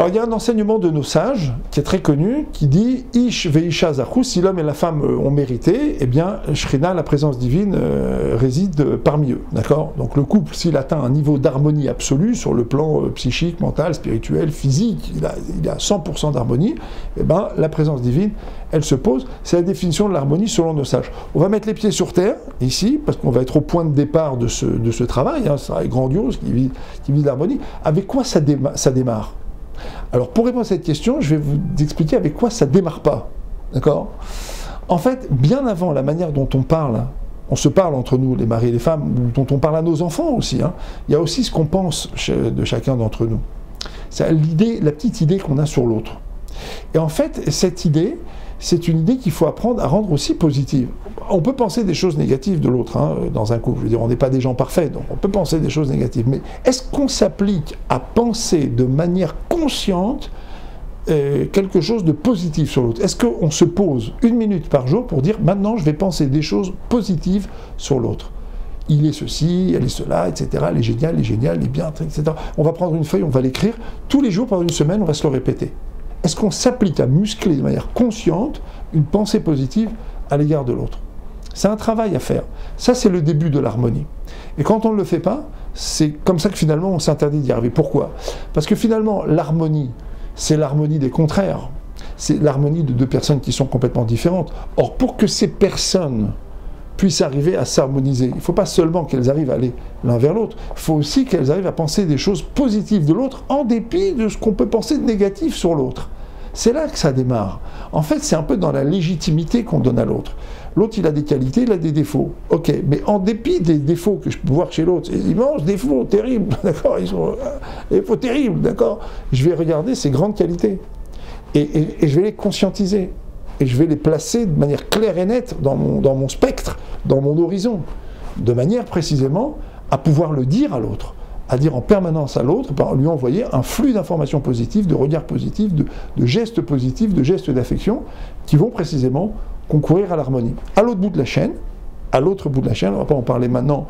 Alors il y a un enseignement de nos sages qui est très connu, qui dit « Ish veisha zachu » si l'homme et la femme ont mérité, eh bien Shrina, la présence divine, réside parmi eux. D'accord? Donc le couple, s'il atteint un niveau d'harmonie absolue sur le plan psychique, mental, spirituel, physique, il a 100% d'harmonie, eh bien la présence divine, elle se pose. C'est la définition de l'harmonie selon nos sages. On va mettre les pieds sur terre, ici, parce qu'on va être au point de départ de ce travail, hein, ce travail grandiose qui vise l'harmonie. Avec quoi ça démarre? Alors, pour répondre à cette question, je vais vous expliquer avec quoi ça ne démarre pas. D'accord? En fait, bien avant la manière dont on se parle entre nous, les maris et les femmes, ou dont on parle à nos enfants aussi, hein, il y a aussi ce qu'on pense de chacun d'entre nous. C'est la petite idée qu'on a sur l'autre. Et en fait, cette idée, c'est une idée qu'il faut apprendre à rendre aussi positive. On peut penser des choses négatives de l'autre, hein, dans un couple. Je veux dire, on n'est pas des gens parfaits, donc on peut penser des choses négatives. Mais est-ce qu'on s'applique à penser de manière consciente quelque chose de positif sur l'autre? Est-ce qu'on se pose 1 minute par jour pour dire « maintenant, je vais penser des choses positives sur l'autre » ? Il est ceci, elle est cela, etc. Elle est géniale, il est bien, etc. On va prendre une feuille, on va l'écrire. Tous les jours, pendant 1 semaine, on va se le répéter. Est-ce qu'on s'applique à muscler de manière consciente une pensée positive à l'égard de l'autre? C'est un travail à faire. Ça, c'est le début de l'harmonie. Et quand on ne le fait pas, c'est comme ça que finalement on s'interdit d'y arriver. Pourquoi? Parce que finalement, l'harmonie, c'est l'harmonie des contraires. C'est l'harmonie de deux personnes qui sont complètement différentes. Or, pour que ces personnes puissent arriver à s'harmoniser, il ne faut pas seulement qu'elles arrivent à aller l'un vers l'autre, il faut aussi qu'elles arrivent à penser des choses positives de l'autre, en dépit de ce qu'on peut penser de négatif sur l'autre. C'est là que ça démarre. En fait, c'est un peu dans la légitimité qu'on donne à l'autre. L'autre, il a des qualités, il a des défauts. Ok, mais en dépit des défauts que je peux voir chez l'autre, c'est immense défauts terribles, d'accord? Ils sont des défauts terribles, d'accord? Je vais regarder ses grandes qualités. Et je vais les conscientiser. Et je vais les placer de manière claire et nette dans mon spectre, dans mon horizon, de manière précisément à pouvoir le dire à l'autre, à dire en permanence à l'autre, par lui envoyer un flux d'informations positives, de regards positifs, de gestes positifs, de gestes d'affection, qui vont précisément concourir à l'harmonie. À l'autre bout de la chaîne, on ne va pas en parler maintenant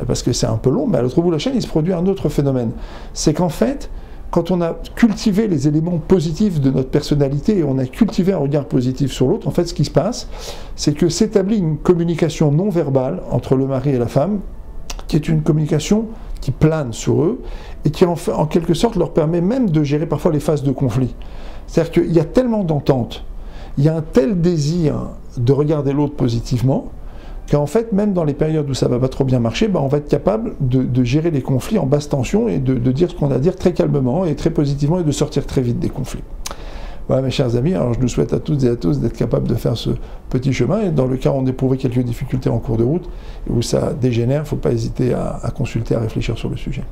parce que c'est un peu long, mais à l'autre bout de la chaîne, il se produit un autre phénomène. C'est qu'en fait, quand on a cultivé les éléments positifs de notre personnalité et on a cultivé un regard positif sur l'autre, en fait, ce qui se passe, c'est que s'établit une communication non verbale entre le mari et la femme, qui est une communication qui plane sur eux et qui, en quelque sorte, leur permet même de gérer parfois les phases de conflit. C'est-à-dire qu'il y a tellement d'entente, il y a un tel désir de regarder l'autre positivement, qu'en fait, même dans les périodes où ça va pas trop bien marcher, on va être capable de gérer les conflits en basse tension et de dire ce qu'on a à dire très calmement et très positivement et de sortir très vite des conflits. Voilà mes chers amis, alors je nous souhaite à toutes et à tous d'être capables de faire ce petit chemin et dans le cas où on éprouve quelques difficultés en cours de route et où ça dégénère, il ne faut pas hésiter à consulter, à réfléchir sur le sujet.